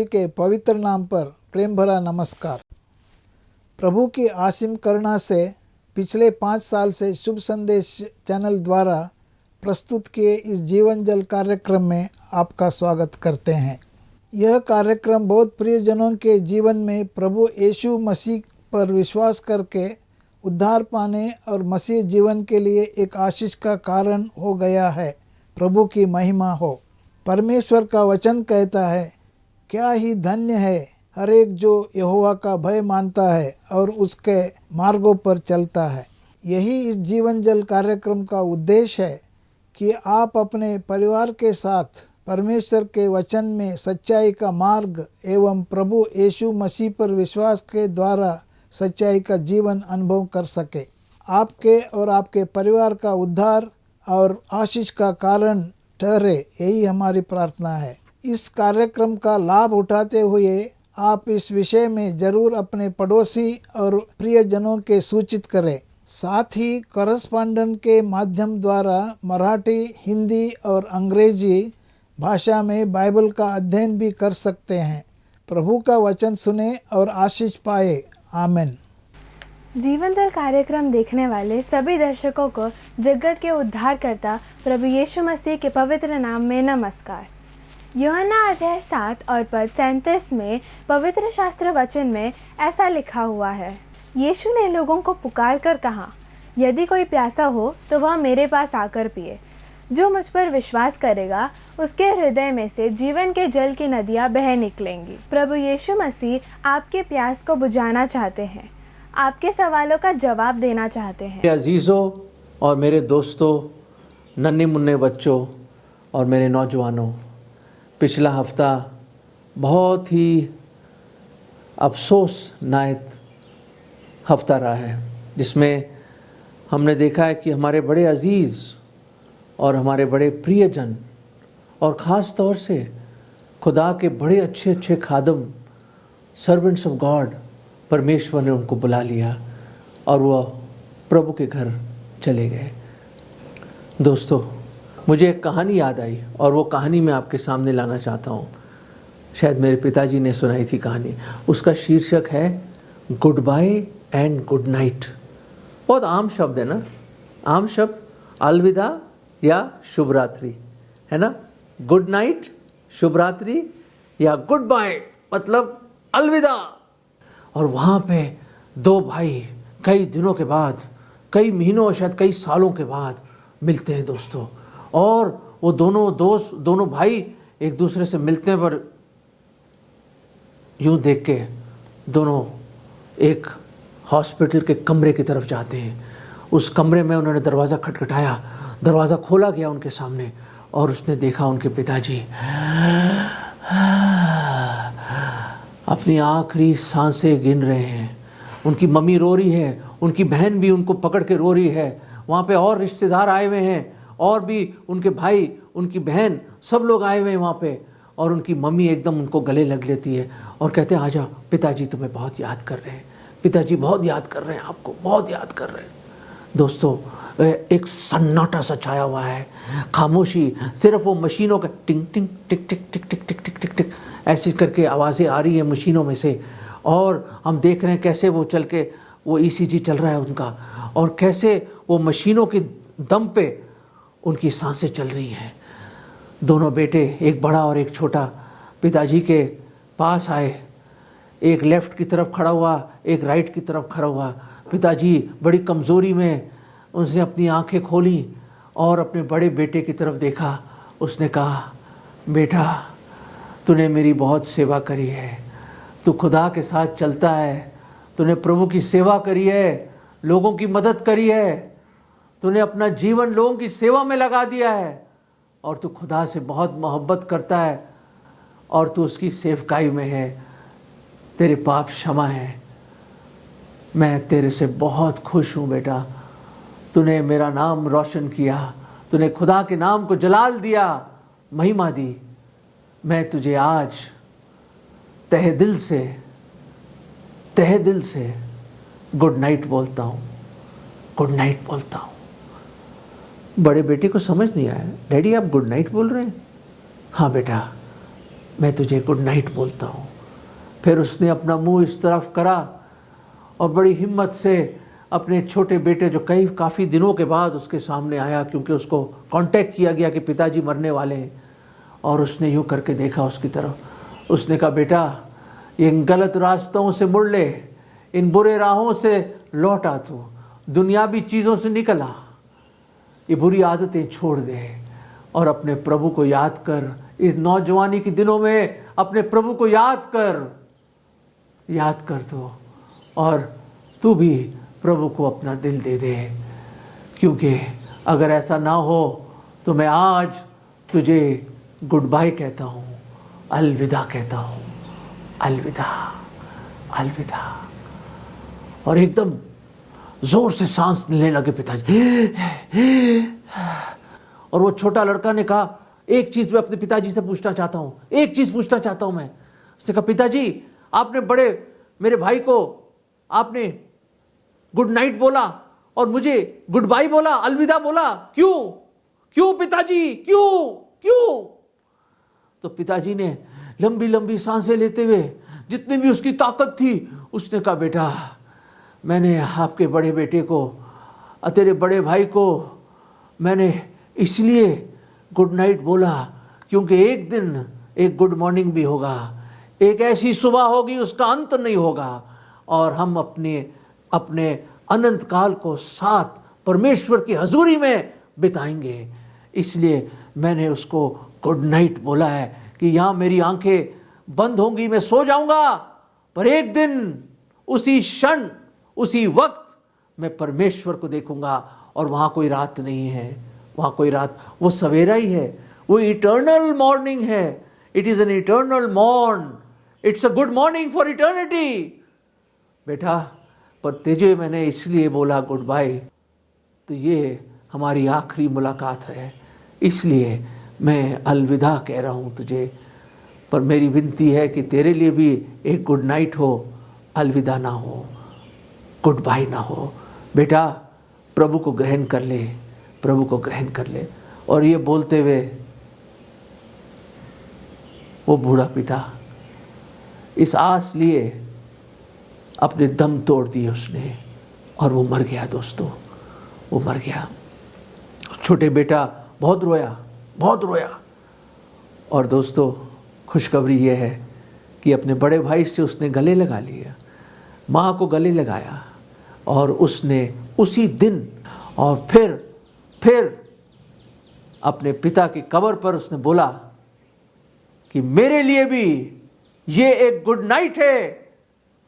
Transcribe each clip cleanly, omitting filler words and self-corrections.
के पवित्र नाम पर प्रेम भरा नमस्कार। प्रभु की असीम करुणा से पिछले 5 साल से शुभ संदेश चैनल द्वारा प्रस्तुत किए इस जीवन जल कार्यक्रम में आपका स्वागत करते हैं। यह कार्यक्रम बहुत प्रियजनों के जीवन में प्रभु यीशु मसीह पर विश्वास करके उद्धार पाने और मसीह जीवन के लिए एक आशीष का कारण हो गया है। प्रभु की महिमा हो। परमेश्वर का वचन कहता है, क्या ही धन्य है हर एक जो यहोवा का भय मानता है और उसके मार्गों पर चलता है। यही इस जीवन जल कार्यक्रम का उद्देश्य है कि आप अपने परिवार के साथ परमेश्वर के वचन में सच्चाई का मार्ग एवं प्रभु यीशु मसीह पर विश्वास के द्वारा सच्चाई का जीवन अनुभव कर सके। आपके और आपके परिवार का उद्धार और आशीष का कारण ठहरे, यही हमारी प्रार्थना है। इस कार्यक्रम का लाभ उठाते हुए आप इस विषय में जरूर अपने पड़ोसी और प्रियजनों के सूचित करें। साथ ही करस्पॉन्डेंट के माध्यम द्वारा मराठी, हिंदी और अंग्रेजी भाषा में बाइबल का अध्ययन भी कर सकते हैं। प्रभु का वचन सुने और आशीष पाए। आमीन। जीवन जल कार्यक्रम देखने वाले सभी दर्शकों को जगत के उद्धारकर्ता प्रभु यीशु मसीह के पवित्र नाम में नमस्कार। यूहन्ना अध्याय 7 और पद 37 में पवित्र शास्त्र वचन में ऐसा लिखा हुआ है, यीशु ने लोगों को पुकार कर कहा, यदि कोई प्यासा हो तो वह मेरे पास आकर पिए। जो मुझ पर विश्वास करेगा उसके हृदय में से जीवन के जल की नदियाँ बह निकलेंगी। प्रभु यीशु मसीह आपके प्यास को बुझाना चाहते हैं, आपके सवालों का जवाब देना चाहते हैं। मेरे अजीज़ों और मेरे दोस्तों, नन्हे मुन्ने बच्चों और मेरे नौजवानों, पिछला हफ्ता बहुत ही अफसोसनाक हफ्ता रहा है, जिसमें हमने देखा है कि हमारे बड़े अजीज़ और हमारे बड़े प्रियजन और ख़ास तौर से खुदा के बड़े अच्छे अच्छे खादम, सर्वेंट्स ऑफ गॉड, परमेश्वर ने उनको बुला लिया और वह प्रभु के घर चले गए। दोस्तों, मुझे एक कहानी याद आई और वो कहानी मैं आपके सामने लाना चाहता हूँ। शायद मेरे पिताजी ने सुनाई थी कहानी। उसका शीर्षक है goodbye and good night. बहुत आम शब्द है ना, आम शब्द, अलविदा या शुभ रात्रि, है ना। गुड नाइट शुभ रात्रि या गुड बाय मतलब अलविदा। और वहाँ पे दो भाई कई दिनों के बाद, कई महीनों, शायद कई सालों के बाद मिलते हैं दोस्तों। और वो दोनों भाई एक दूसरे से मिलते हैं, पर यूँ देख के दोनों एक हॉस्पिटल के कमरे की तरफ जाते हैं। उस कमरे में उन्होंने दरवाज़ा खटखटाया, दरवाज़ा खोला गया उनके सामने और उसने देखा उनके पिताजी अपनी आखिरी सांसें गिन रहे हैं। उनकी मम्मी रो रही है, उनकी बहन भी उनको पकड़ के रो रही है। वहाँ पे और रिश्तेदार आए हुए हैं और भी उनके भाई, उनकी बहन, सब लोग आए हुए हैं वहाँ पे। और उनकी मम्मी एकदम उनको गले लग लेती है और कहते हैं, आजा, पिताजी तुम्हें बहुत याद कर रहे हैं, पिताजी बहुत याद कर रहे हैं, आपको बहुत याद कर रहे हैं। दोस्तों, एक सन्नाटा सा छाया हुआ है, खामोशी, सिर्फ वो मशीनों का टिंग टिंग टिक टिक टिक टिक टिक टिक टिक टिक ऐसी करके आवाज़ें आ रही है मशीनों में से। और हम देख रहे हैं कैसे वो चल के वो ईसीजी चल रहा है उनका, और कैसे वो मशीनों के दम पे उनकी सांसें चल रही हैं। दोनों बेटे, एक बड़ा और एक छोटा, पिताजी के पास आए। एक लेफ़्ट की तरफ खड़ा हुआ, एक राइट की तरफ खड़ा हुआ। पिताजी बड़ी कमज़ोरी में उसने अपनी आंखें खोली और अपने बड़े बेटे की तरफ देखा। उसने कहा, बेटा, तूने मेरी बहुत सेवा करी है, तू खुदा के साथ चलता है, तूने प्रभु की सेवा करी है, लोगों की मदद करी है, तूने अपना जीवन लोगों की सेवा में लगा दिया है और तू खुदा से बहुत मोहब्बत करता है और तू उसकी सेवकाई में है। तेरे पाप क्षमा है। मैं तेरे से बहुत खुश हूँ बेटा, तूने मेरा नाम रोशन किया, तूने खुदा के नाम को जलाल दिया, महिमा दी। मैं तुझे आज तहे दिल से गुड नाइट बोलता हूँ, गुड नाइट बोलता हूँ। बड़े बेटे को समझ नहीं आया, डैडी आप गुड नाइट बोल रहे हैं? हाँ बेटा, मैं तुझे गुड नाइट बोलता हूँ। फिर उसने अपना मुंह इस तरफ करा और बड़ी हिम्मत से अपने छोटे बेटे, जो काफ़ी दिनों के बाद उसके सामने आया, क्योंकि उसको कांटेक्ट किया गया कि पिताजी मरने वाले हैं, और उसने यूँ करके देखा उसकी तरफ। उसने कहा, बेटा इन गलत रास्तों से मुड़ ले, इन बुरे राहों से लौट आ, तू दुनियावी चीज़ों से निकल आ, ये बुरी आदतें छोड़ दे और अपने प्रभु को याद कर। इस नौजवानी के दिनों में अपने प्रभु को याद कर तो, और तू भी प्रभु को अपना दिल दे दे, क्योंकि अगर ऐसा ना हो तो मैं आज तुझे गुड बाय कहता हूँ, अलविदा कहता हूँ, अलविदा, अलविदा। और एकदम जोर से सांस लेने लगे पिताजी। और वो छोटा लड़का ने कहा, एक चीज मैं अपने पिताजी से पूछना चाहता हूँ, एक चीज पूछना चाहता हूँ मैं। उसने कहा, पिताजी आपने मेरे भाई को आपने गुड नाइट बोला और मुझे गुड बाय बोला, अलविदा बोला, क्यों पिताजी, क्यों? तो पिताजी ने लंबी लंबी सांसें लेते हुए, जितनी भी उसकी ताकत थी, उसने कहा, बेटा मैंने आपके बड़े बेटे को, तेरे बड़े भाई को मैंने इसलिए गुड नाइट बोला क्योंकि एक दिन एक गुड मॉर्निंग भी होगा, एक ऐसी सुबह होगी उसका अंत नहीं होगा, और हम अपने अनंत काल को साथ परमेश्वर की हजूरी में बिताएंगे। इसलिए मैंने उसको गुड नाइट बोला है कि यहाँ मेरी आंखें बंद होंगी, मैं सो जाऊंगा, पर एक दिन उसी क्षण उसी वक्त मैं परमेश्वर को देखूंगा, और वहाँ कोई रात नहीं है, वहाँ कोई रात, वो सवेरा ही है, वो इटर्नल मॉर्निंग है। It is an eternal morn, it's a good morning for eternity. बेटा पर तुझे मैंने इसलिए बोला गुड बाय, तो ये हमारी आखिरी मुलाकात है, इसलिए मैं अलविदा कह रहा हूँ तुझे। पर मेरी विनती है कि तेरे लिए भी एक गुड नाइट हो, अलविदा ना हो, गुड बाय ना हो। बेटा प्रभु को ग्रहण कर ले, प्रभु को ग्रहण कर ले। और ये बोलते हुए वो बूढ़ा पिता इस आस लिए अपने दम तोड़ दिए उसने, और वो मर गया दोस्तों, वो मर गया। छोटे बेटा बहुत रोया। और दोस्तों खुशखबरी ये है कि अपने बड़े भाई से उसने गले लगा लिया, माँ को गले लगाया, और उसने उसी दिन और फिर अपने पिता की कब्र पर उसने बोला कि मेरे लिए भी ये एक गुड नाइट है,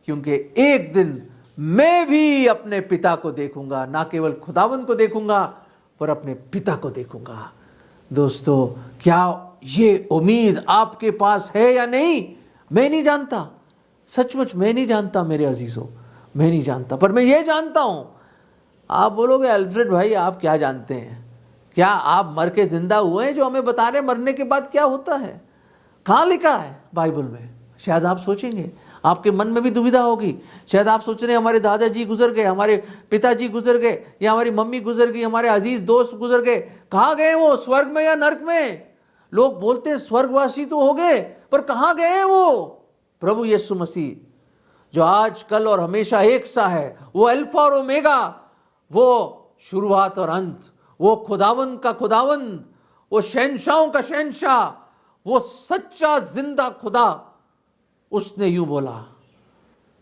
क्योंकि एक दिन मैं भी अपने पिता को देखूंगा, ना केवल खुदावंद को देखूंगा पर अपने पिता को देखूंगा। दोस्तों क्या ये उम्मीद आपके पास है या नहीं? मैं नहीं जानता, सचमुच मैं नहीं जानता मेरे अजीजों, मैं नहीं जानता, पर मैं ये जानता हूं। आप बोलोगे अल्फ्रेड भाई आप क्या जानते हैं? क्या आप मर के जिंदा हुए हैं जो हमें बता रहे मरने के बाद क्या होता है? कहाँ लिखा है बाइबल में? शायद आप सोचेंगे, आपके मन में भी दुविधा होगी, शायद आप सोच रहे हैं हमारे दादाजी गुजर गए, हमारे पिताजी गुजर गए, या हमारी मम्मी गुजर गई, हमारे अजीज दोस्त गुजर गए, कहाँ गए वो, स्वर्ग में या नरक में? लोग बोलते हैं स्वर्गवासी तो हो गए, पर कहाँ गए हैं वो? प्रभु यीशु मसीह जो आज कल और हमेशा एक सा है, वो अल्फा और ओमेगा, वो शुरुआत और अंत, वो खुदावंद का खुदावंद, वो शहंशाहों का शहंशाह, वो सच्चा जिंदा खुदा, उसने यूं बोला।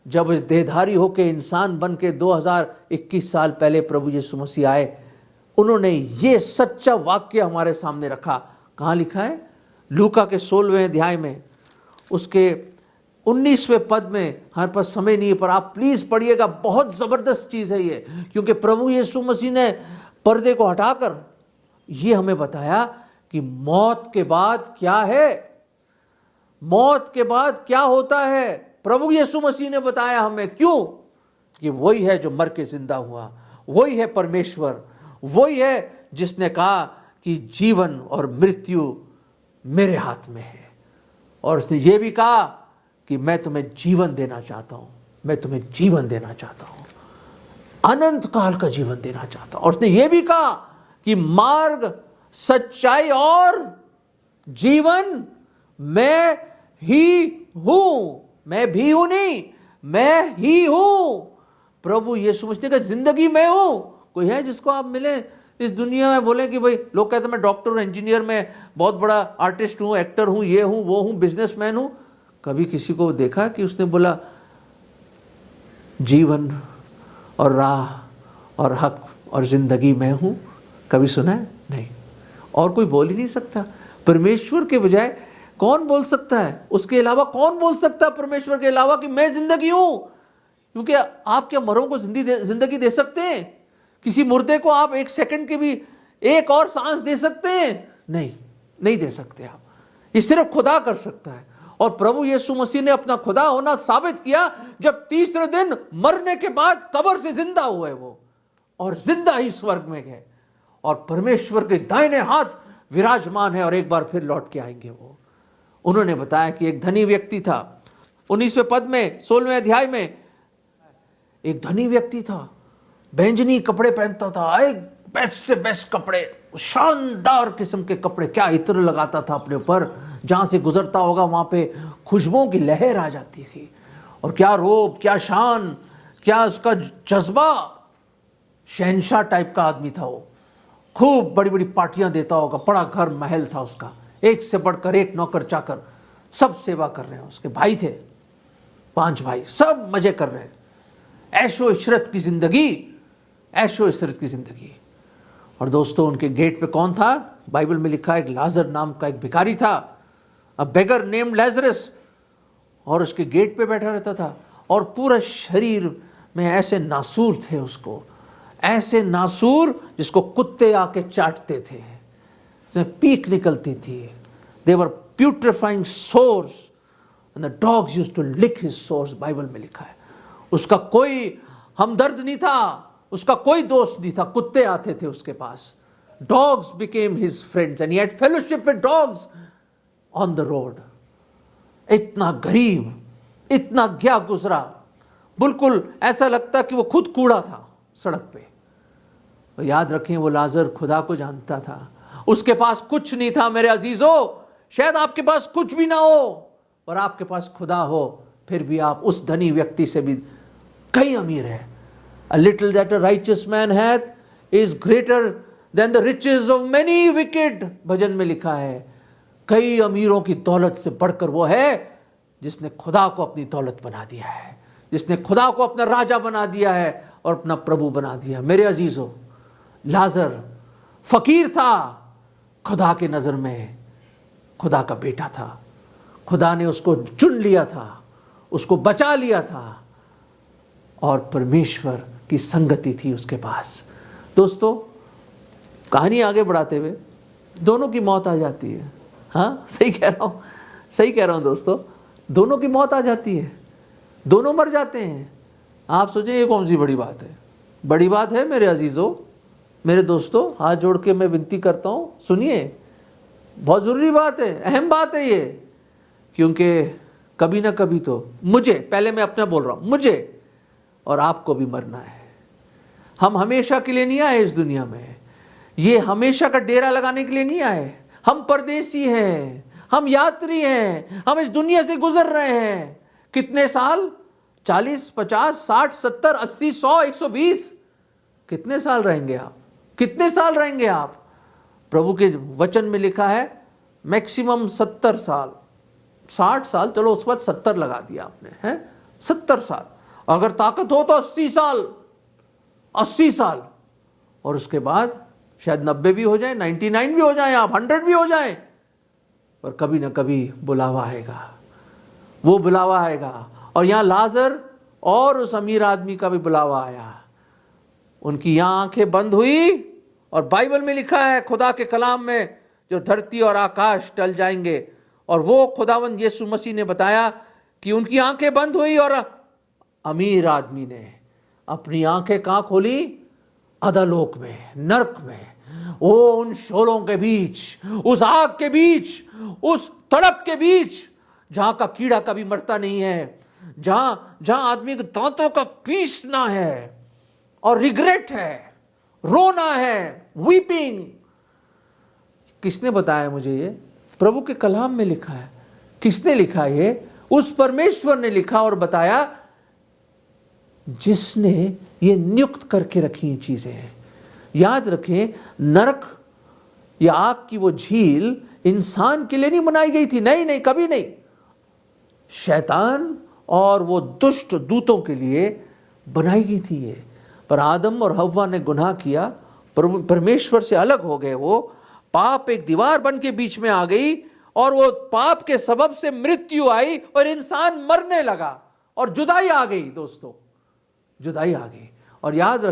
जब इस देहधारी होके इंसान बन के 2021 साल पहले प्रभु यीशु मसीह आए, उन्होंने ये सच्चा वाक्य हमारे सामने रखा। कहाँ लिखा है? लूका के 16वें अध्याय में उसके 19वें पद में। हमारे पास समय नहीं है पर आप प्लीज पढ़िएगा, बहुत जबरदस्त चीज है ये, क्योंकि प्रभु यीशु मसीह ने पर्दे को हटाकर ये हमें बताया कि मौत के बाद क्या है, मौत के बाद क्या होता है। प्रभु यीशु मसीह ने बताया हमें। क्यों? कि वही है जो मर के जिंदा हुआ, वही है परमेश्वर, वही है जिसने कहा कि जीवन और मृत्यु मेरे हाथ में है, और उसने ये भी कहा कि मैं तुम्हें जीवन देना चाहता हूं, मैं तुम्हें जीवन देना चाहता हूं, अनंत काल का जीवन देना चाहता हूं। और उसने ये भी कहा कि मार्ग, सच्चाई और जीवन मैं ही हूं, मैं भी हूं नहीं, मैं ही हूं। प्रभु यीशु मसीह का जिंदगी मैं हूं। कोई है जिसको आप मिले इस दुनिया में बोले कि भाई, लोग कहते हैं मैं डॉक्टर हूं, इंजीनियर, मैं बहुत बड़ा आर्टिस्ट हूं, एक्टर हूं, ये हूं, वो हूं, बिजनेसमैन हूं। कभी किसी को देखा कि उसने बोला जीवन और राह और हक और जिंदगी मैं हूं? कभी सुना है? नहीं। और कोई बोल ही नहीं सकता। परमेश्वर के बजाय कौन बोल सकता है? उसके अलावा कौन बोल सकता है परमेश्वर के अलावा कि मैं जिंदगी हूं? क्योंकि आप क्या मरों को जिंदगी दे सकते हैं? किसी मुर्दे को आप एक सेकंड के भी एक और सांस दे सकते हैं? नहीं, नहीं दे सकते आप। ये सिर्फ खुदा कर सकता है। और प्रभु यीशु मसीह ने अपना खुदा होना साबित किया जब तीसरे दिन मरने के बाद कब्र से जिंदा हुए वो, और जिंदा ही स्वर्ग में गए और परमेश्वर के दाहिने हाथ विराजमान है और एक बार फिर लौट के आएंगे वो। उन्होंने बताया कि एक धनी व्यक्ति था। 19वें पद में 16वें अध्याय में एक धनी व्यक्ति था, बैंजनी कपड़े पहनता था, एक बेस्ट से बेस्ट कपड़े, शानदार किस्म के कपड़े, क्या इत्र लगाता था अपने ऊपर, जहां से गुजरता होगा वहां पे खुशबुओं की लहर आ जाती थी। और क्या रोब, क्या शान, क्या उसका जज्बा, शहंशाह टाइप का आदमी था वो। खूब बड़ी बड़ी पार्टियां देता होगा, बड़ा घर महल था उसका, एक से बढ़कर एक नौकर चाकर सब सेवा कर रहे हैं। उसके भाई थे 5 भाई, सब मजे कर रहे हैं, ऐशो इशरत की जिंदगी, ऐशो इशरत की जिंदगी। और दोस्तों उनके गेट पे कौन था? बाइबल में लिखा है एक लाजर नाम का एक भिखारी था, अ बेगर नेम्ड लाजरस, और उसके गेट पे बैठा रहता था। और पूरा शरीर में ऐसे नासूर थे उसको, ऐसे नासूर जिसको कुत्ते आके चाटते थे, उसमें पीक निकलती थी। They were putrefying sores and the dogs used to lick his sores, Bible में लिखा है। उसका कोई हमदर्द नहीं था, उसका कोई दोस्त नहीं था, कुत्ते आते थे उसके पास। Dogs became his friends and he had fellowship with dogs on the road. इतना गरीब, इतना गया गुजरा, बिल्कुल ऐसा लगता कि वो खुद कूड़ा था सड़क पे। तो याद रखें, वो लाजर खुदा को जानता था। उसके पास कुछ नहीं था मेरे अजीजों। शायद आपके पास कुछ भी ना हो और आपके पास खुदा हो, फिर भी आप उस धनी व्यक्ति से भी कई अमीर है। A little that a righteous man hath is greater than the riches of many wicked, भजन में लिखा है। कई अमीरों की दौलत से बढ़कर वो है जिसने खुदा को अपनी दौलत बना दिया है, जिसने खुदा को अपना राजा बना दिया है और अपना प्रभु बना दिया। मेरे अजीजों, लाजर फकीर था, खुदा के नजर में खुदा का बेटा था। खुदा ने उसको चुन लिया था, उसको बचा लिया था, और परमेश्वर की संगति थी उसके पास। दोस्तों, कहानी आगे बढ़ाते हुए दोनों की मौत आ जाती है। हाँ, सही कह रहा हूँ, सही कह रहा हूँ दोस्तों, दोनों की मौत आ जाती है, दोनों मर जाते हैं। आप सोचें ये कौन सी बड़ी बात है? बड़ी बात है मेरे अजीजों, मेरे दोस्तों, हाथ जोड़ के मैं विनती करता हूँ, सुनिए, बहुत ज़रूरी बात है, अहम बात है ये। क्योंकि कभी ना कभी तो मुझे, पहले मैं अपना बोल रहा हूँ, मुझे और आपको भी मरना है। हम हमेशा के लिए नहीं आए इस दुनिया में, ये हमेशा का डेरा लगाने के लिए नहीं आए। हम परदेसी हैं, हम यात्री हैं, हम इस दुनिया से गुजर रहे हैं। कितने साल? 40, 50, 60, 70, 80, 100, 120, कितने साल रहेंगे आप? कितने साल रहेंगे आप? प्रभु के वचन में लिखा है मैक्सिमम 70 साल, 60 साल, चलो उस वक्त 70 लगा दिया आपने, हैं 70 साल। अगर ताकत हो तो 80 साल, 80 साल, और उसके बाद शायद 90 भी हो जाए, 99 भी हो जाए, आप 100 भी हो जाए, पर कभी ना कभी बुलावा आएगा, वो बुलावा आएगा। और यहाँ लाजर और उस अमीर आदमी का भी बुलावा आया। उनकी यहाँ आंखें बंद हुई, और बाइबल में लिखा है, खुदा के कलाम में, जो धरती और आकाश टल जाएंगे, और वो खुदावंद यीशु मसीह ने बताया कि उनकी आंखें बंद हुई, और अमीर आदमी ने अपनी आंखें कहां खोली? अधोलोक में, नरक में। वो उन शोलों के बीच, उस आग के बीच, उस तड़प के बीच, जहां का कीड़ा कभी मरता नहीं है, जहां आदमी के दांतों का पीसना है और रिग्रेट है, रोना है, वीपिंग। किसने बताया मुझे? ये प्रभु के कलाम में लिखा है किसने लिखा ये? उस परमेश्वर ने लिखा और बताया जिसने ये नियुक्त करके रखी चीजें हैं। याद रखें, नरक या आग की वो झील इंसान के लिए नहीं बनाई गई थी, नहीं नहीं, कभी नहीं। शैतान और वो दुष्ट दूतों के लिए बनाई गई थी ये। पर आदम और हव्वा ने गुनाह किया, परमेश्वर से अलग हो गए। वो पाप एक दीवार बन के बीच में आ गई और वो पाप के सबब से मृत्यु आई और इंसान मरने लगा और जुदाई आ गई। दोस्तों, जुदाई आ गई। और याद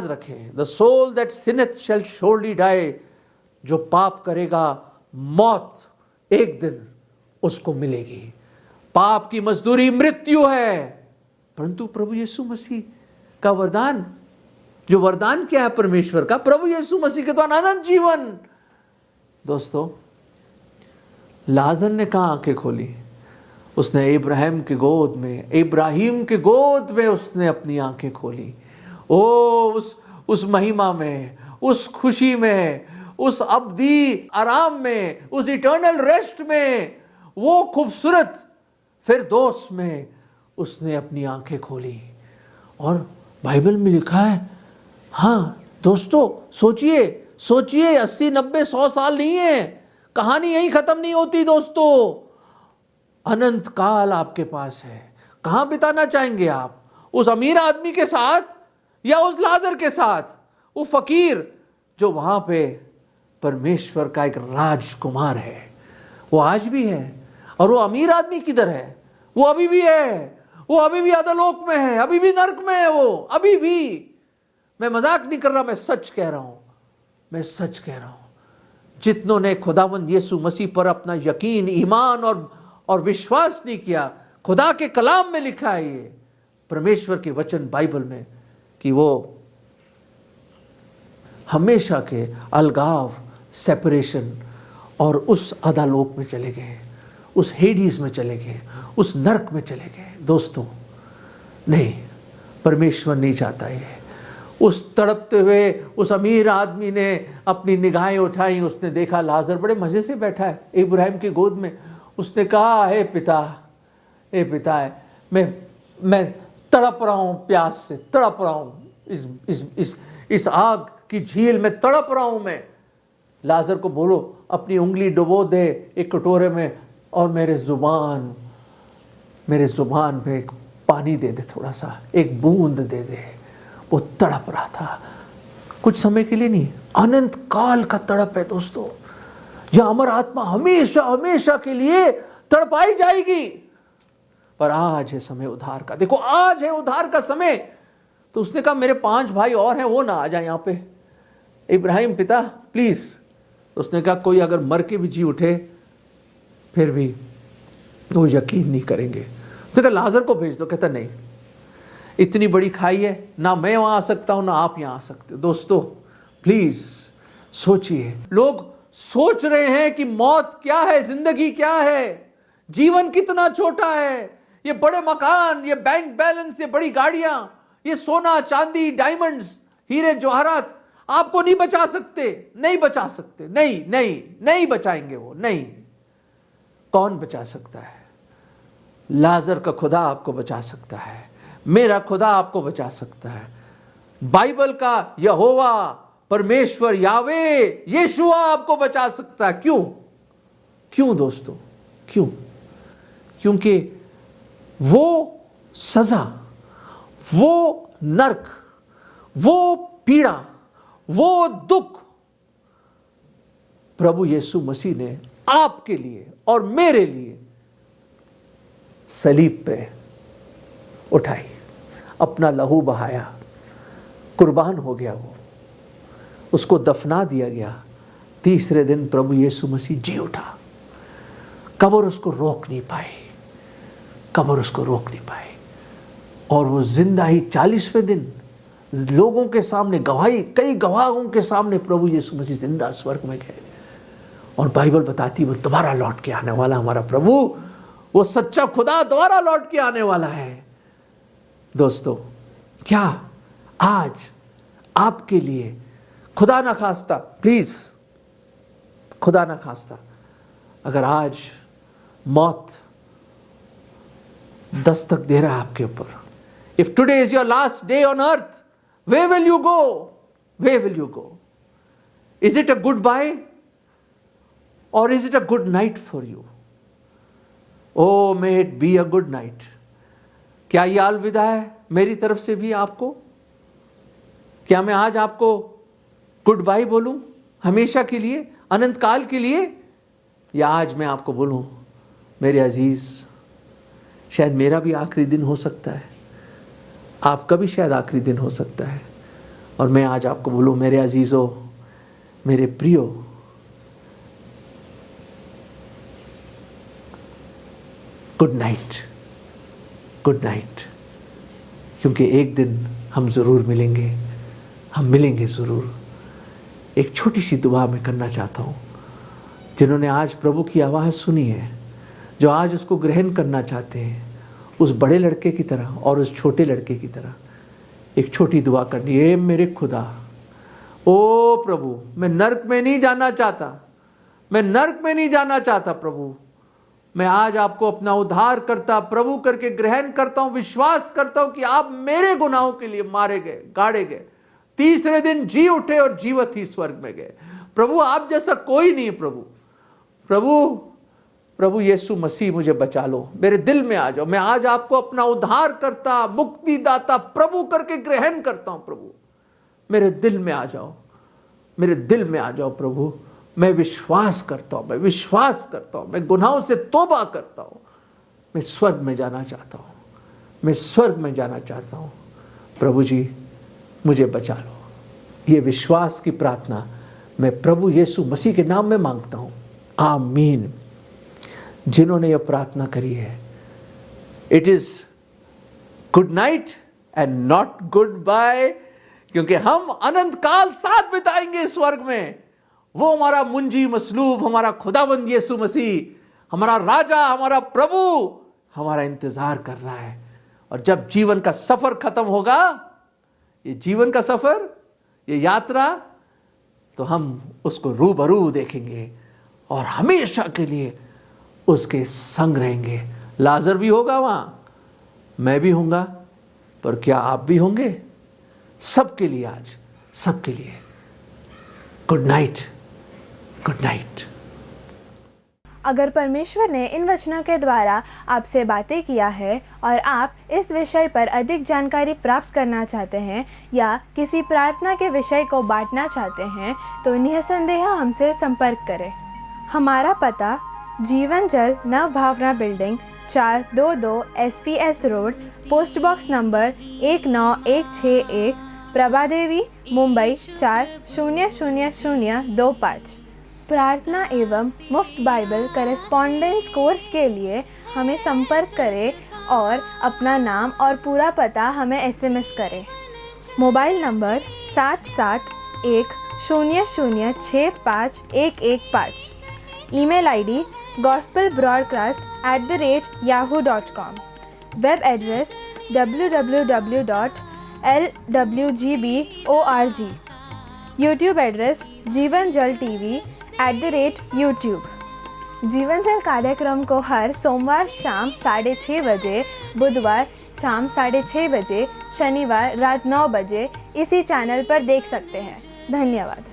रखें, the soul that sinneth shall surely die. जो पाप करेगा, मौत एक दिन उसको मिलेगी। पाप की मजदूरी मृत्यु है, परंतु प्रभु यीशु मसीह का वरदान, जो वरदान क्या है परमेश्वर का? प्रभु यीशु मसीह के द्वारा अनंत जीवन। दोस्तों, लाजर ने कहां आंखें खोली? उसने इब्राहिम के गोद में उसने अपनी आंखें खोली। ओ उस महिमा में, उस खुशी में, उस अब्दी आराम में, उस इटर्नल रेस्ट में, वो खूबसूरत फिरदौस में उसने अपनी आंखें खोली। और बाइबल में लिखा है, हाँ दोस्तों, सोचिए 80, 90, 100 साल नहीं है, कहानी यहीं खत्म नहीं होती दोस्तों। अनंत काल आपके पास है। कहां बिताना चाहेंगे आप? उस अमीर आदमी के साथ या उस लाजर के साथ? वो फकीर जो वहां पे परमेश्वर का एक राजकुमार है, वो आज भी है। और वो अमीर आदमी किधर है? वो अभी भी है, वो अभी भी अधोलोक में है, अभी भी नरक में है वो, अभी भी। मैं मजाक नहीं कर रहा, मैं सच कह रहा हूं। जितनों ने खुदावंद यीशु मसीह पर अपना यकीन, ईमान और विश्वास नहीं किया, खुदा के कलाम में लिखा है ये, परमेश्वर के वचन बाइबल में, कि वो हमेशा के अलगाव, सेपरेशन और उस अधोलोक में चले गए, उस हेडीज में चले गए, उस नरक में चले गए। दोस्तों, नहीं, परमेश्वर नहीं चाहता ये। उस तड़पते हुए उस अमीर आदमी ने अपनी निगाहें उठाई, उसने देखा लाजर बड़े मजे से बैठा है इब्राहिम की गोद में। उसने कहा, हे पिता, मैं तड़प रहा हूं, प्यास से तड़प रहा हूं, इस आग की झील में तड़प रहा हूं मैं। लाजर को बोलो अपनी उंगली डुबो दे एक कटोरे में और मेरे जुबान पे एक पानी दे दे, थोड़ा सा एक बूंद दे दे। वो तड़प रहा था, कुछ समय के लिए नहीं, अनंत काल का तड़प है दोस्तों। यह अमर आत्मा हमेशा के लिए तड़पाई जाएगी। पर आज है समय उद्धार का। देखो, आज है उद्धार का समय। तो उसने कहा, मेरे 5 भाई और हैं, वो ना आ जाए यहां पे। इब्राहिम पिता प्लीज। तो उसने कहा, कोई अगर मर के भी जी उठे फिर भी वो यकीन नहीं करेंगे। उसने कहा, लाजर को भेज दो। कहता, नहीं, इतनी बड़ी खाई है, ना मैं वहां आ सकता हूं ना आप यहां आ सकते। दोस्तों प्लीज सोचिए। लोग सोच रहे हैं कि मौत क्या है, जिंदगी क्या है, जीवन कितना छोटा है। ये बड़े मकान, ये बैंक बैलेंस, ये बड़ी गाड़ियां, ये सोना चांदी डायमंड्स हीरे जवाहरात आपको नहीं बचा सकते, नहीं बचा सकते, नहीं बचाएंगे वो, नहीं। कौन बचा सकता है? लाजर का खुदा आपको बचा सकता है, मेरा खुदा आपको बचा सकता है। बाइबल का यहोवा परमेश्वर यावे यीशुआ आपको बचा सकता है। क्यों दोस्तों? क्योंकि वो सजा, वो नरक, वो पीड़ा, वो दुख प्रभु यीशु मसीह ने आपके लिए और मेरे लिए सलीब पे उठाई, अपना लहू बहाया, कुर्बान हो गया वो, उसको दफना दिया गया। तीसरे दिन प्रभु यीशु मसीह जी उठा। कब्र उसको रोक नहीं पाई, और वो जिंदा ही 40वें दिन लोगों के सामने गवाही, कई गवाहों के सामने प्रभु यीशु मसीह जिंदा स्वर्ग में गए। और बाइबल बताती वो दोबारा लौट के आने वाला, हमारा प्रभु, वो सच्चा खुदा दोबारा लौट के आने वाला है। दोस्तों, क्या आज आपके लिए खुदा ना खास्ता, प्लीज खुदा ना खास्ता, अगर आज मौत दस्तक दे रहा है आपके ऊपर, if today is your last day on earth, where will you go? Where will you go? Is it a goodbye और is it a good night for you? Oh may it be a good night. क्या ये अलविदा है मेरी तरफ से भी आपको? क्या मैं आज आपको गुड बाय बोलूं हमेशा के लिए, अनंत काल के लिए? या आज मैं आपको बोलूं मेरे अजीज, शायद मेरा भी आखिरी दिन हो सकता है, आपका भी शायद आखिरी दिन हो सकता है, और मैं आज आपको बोलूं मेरे अजीजों, मेरे प्रियो, गुड नाइट, गुड नाइट। क्योंकि एक दिन हम ज़रूर मिलेंगे, हम मिलेंगे ज़रूर। एक छोटी सी दुआ मैं करना चाहता हूँ। जिन्होंने आज प्रभु की आवाज़ सुनी है, जो आज उसको ग्रहण करना चाहते हैं, उस बड़े लड़के की तरह और उस छोटे लड़के की तरह एक छोटी दुआ करनी है। मेरे खुदा, ओ प्रभु, मैं नर्क में नहीं जाना चाहता, मैं नर्क में नहीं जाना चाहता प्रभु। मैं आज आपको अपना उद्धार करता प्रभु करके ग्रहण करता हूँ, विश्वास करता हूँ कि आप मेरे गुनाहों के लिए मारे गए, गाड़े गए, तीसरे दिन जी उठे और जीवित ही स्वर्ग में गए। प्रभु आप जैसा कोई नहीं प्रभु। प्रभु यीशु मसीह मुझे बचा लो, मेरे दिल में आ जाओ। मैं आज आपको अपना उद्धार करता, मुक्तिदाता प्रभु करके ग्रहण करता हूँ प्रभु। मेरे दिल में आ जाओ, मेरे दिल में आ जाओ प्रभु। मैं विश्वास करता हूँ, मैं विश्वास करता हूँ, मैं गुनाहों से तौबा करता हूँ। मैं स्वर्ग में जाना चाहता हूँ, मैं स्वर्ग में जाना चाहता हूँ। प्रभु जी मुझे बचा लो। ये विश्वास की प्रार्थना मैं प्रभु यीशु मसीह के नाम में मांगता हूँ, आमीन। जिन्होंने यह प्रार्थना करी है, it is good night and not goodbye, क्योंकि हम अनंत काल साथ बिताएंगे स्वर्ग में। वो हमारा मुंजी मसलूब, हमारा खुदावंद यीशु मसीह, हमारा राजा, हमारा प्रभु हमारा इंतजार कर रहा है। और जब जीवन का सफर खत्म होगा, ये जीवन का सफर, ये यात्रा, तो हम उसको रूबरू देखेंगे और हमेशा के लिए उसके संग रहेंगे। लाजर भी होगा वहां, मैं भी होऊंगा, पर क्या आप भी होंगे? सबके लिए आज, सबके लिए गुड नाइट, गुड नाइट। अगर परमेश्वर ने इन वचनों के द्वारा आपसे बातें किया है और आप इस विषय पर अधिक जानकारी प्राप्त करना चाहते हैं या किसी प्रार्थना के विषय को बांटना चाहते हैं, तो निसंदेह हमसे संपर्क करें। हमारा पता Jeevan Jal Nav Bhavna building 422 SVS road, post box number 19161, Prabha Devi, Mumbai 400025। प्रार्थना एवं मुफ्त बाइबल करेस्पॉन्डेंस कोर्स के लिए हमें संपर्क करें और अपना नाम और पूरा पता हमें SMS करें। Mobile number 7710065115। Email ID gospelbroadcast@yahoo.com। Web address www.lwgb.org। YouTube address जीवन जल TV @YouTube। जीवन जल कार्यक्रम को हर सोमवार शाम 6:30 बजे, बुधवार शाम 6:30 बजे, शनिवार रात 9 बजे इसी चैनल पर देख सकते हैं। धन्यवाद।